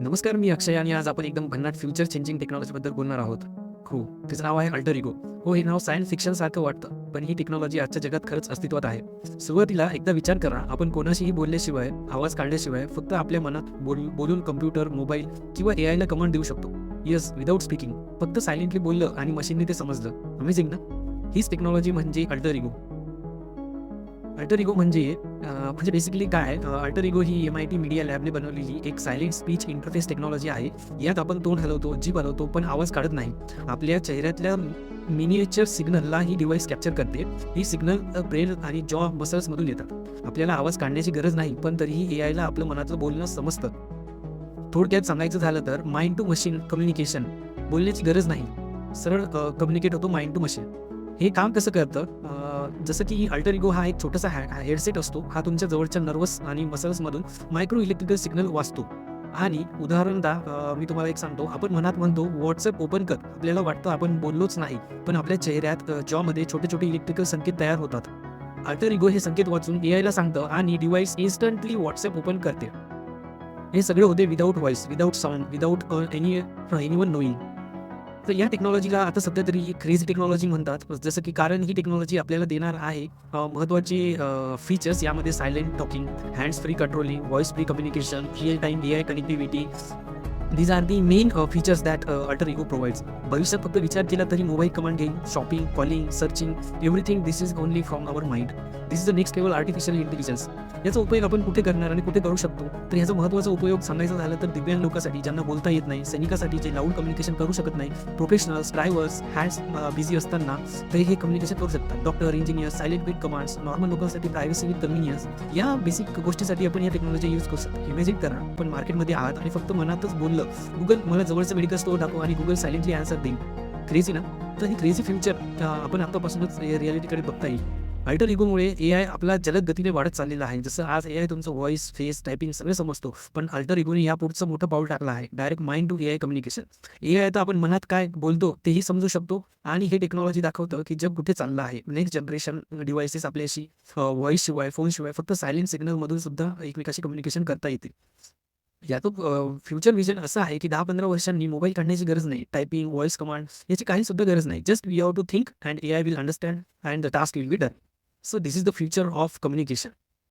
नमस्कार, मी अक्षय आणि आज आपण एकदम भन्नाट फ्युचर चेंजिंग टेक्नॉलॉजीबद्दल बोलणार आहोत. हो, त्याचं नाव आहे अल्टर इगो. हो, हे नाव सायन्स फिक्शनसारखं वाटतं, पण ही टेक्नॉलॉजी आजच्या जगात खरंच अस्तित्वात आहे. सुरुवातीला एकदा विचार करा, आपण कोणाशीही बोलल्याशिवाय, आवाज काढल्याशिवाय फक्त आपल्या मनात बोलून कम्प्युटर, मोबाईल किंवा एआयला कमांड देऊ शकतो. Yes, without speaking. फक्त सायलेंटली बोललं आणि मशीनने ते समजलं. अमेझिंग ना? हीच टेक्नॉलॉजी म्हणजे अल्टर इगो. अल्टर इगो म्हणजे बेसिकली काय अल्टर इगो ही MIT मीडिया लॅबने बनवलेली एक सायलेंट स्पीच इंटरफेस टेक्नॉलॉजी आहे. यात आपण तोंड हलवतो, जीभ हलवतो, पण आवाज काढत नाही. आपल्या चेहऱ्यातल्या मिनिएचर सिग्नलला ही डिव्हाइस कॅप्चर करते. ही सिग्नल ब्रेन आणि जॉ मसल्समधून येतात. आपल्याला आवाज काढण्याची गरज नाही, पण तरीही एआयला आपलं मनातलं बोलणं समजतं. थोडक्यात सांगायचं झालं तर माइंड टू मशीन कम्युनिकेशन. बोलण्याची गरज नाही, सरळ कम्युनिकेट होतो माइंड टू मशीन. हे काम कसं करतं? जसं की अल्टर इगो हा एक छोटासा हेडसेट असतो. हा तुमच्या जवळच्या नर्वस आणि मसल्समधून मायक्रो इलेक्ट्रिकल सिग्नल वाचतो. आणि उदाहरणतः मी तुम्हाला एक सांगतो. आपण मनात म्हणतो WhatsApp ओपन कर. आपल्याला वाटतं आपण बोललोच नाही, पण आपल्या चेहऱ्यात जॉमध्ये छोटे छोटे इलेक्ट्रिकल संकेत तयार होतात. अल्टर इगो हे संकेत वाचून एआयला सांगतं आणि डिव्हाइस इन्स्टंटली WhatsApp ओपन करते. हे सगळे होते without voice, without sound, without anyone knowing. तर या टेक्नॉलॉजीला आता सध्या तरी क्रेझी टेक्नॉलॉजी म्हणतात. जसं की कारण ही टेक्नॉलॉजी आपल्याला देणार आहे महत्त्वाचे फीचर्स. यामध्ये silent talking, hands free controlling, voice free communication, real time AI connectivity. These are the main features that alter ego provides. भविष्यात फक्त विचार केला तरी मोबाईल कमांड घेईल, shopping, calling, searching, everything this is only from our mind. This is the next level artificial intelligence. याचा उपयोग आपण कुठे करणार आणि कुठे करू शकतो? तर ह्याचा महत्त्वाचा उपयोग सांगायचा झालं तर दिव्यांग लोकांसाठी, ज्यांना बोलता येत नाही, सैनिकासाठी जे लाऊड कम्युनिकेशन करू शकत नाही, प्रोफेशनल्स, ड्रायव्हर्स, हँड्स बिझी असताना ते हे कम्युनिकेशन करू शकतात. Doctor, engineer, silent quick commands, normal लोकांसाठी प्रायव्हसी विथ कन्व्हिनियन्स. या बेसिक गोष्टीसाठी आपण या टेक्नॉलॉजी यूज करू शकतो. इमॅजिन करा, आपण मार्केटमध्ये आहात आणि फक्त मनातच बोललं, गुगल मला जवळचं मेडिकल स्टोअर दाखव आणि गुगल सायलेंटली आन्सर देईल. क्रेझी ना? तर ही क्रेझी फ्युचर आपण आतापासूनच रिॲलिटीकडे बघता येईल. अल्टर इगोमुळे एआय आपला जलद गतीने वाढत चाललेला आहे. जसं आज एआय तुमचं व्हॉइस, फेस, टायपिंग सगळं समजतो, पण अल्टर इगोने या पुढचं मोठं पाऊल टाकलं आहे. Direct mind to AI communication. AI आता आपण मनात काय बोलतो तेही समजू शकतो आणि हे टेक्नॉलॉजी दाखवतं की जग कुठे चाललं आहे. नेक्स्ट जनरेशन डिव्हाइसेस आपल्याशी व्हॉइसशिवाय, फोनशिवाय फक्त सायलेंट सिग्नलमधून सुद्धा एकमेकाशी कम्युनिकेशन करता येते. याचं फ्युचर व्हिजन असं आहे की 10-15 वर्षांनी मोबाईल काढण्याची गरज नाही. टायपिंग, व्हॉइस कमांड याची काही सुद्धा गरज नाही. Just we have to think and AI will understand and the task will be done. So this is the future of communication.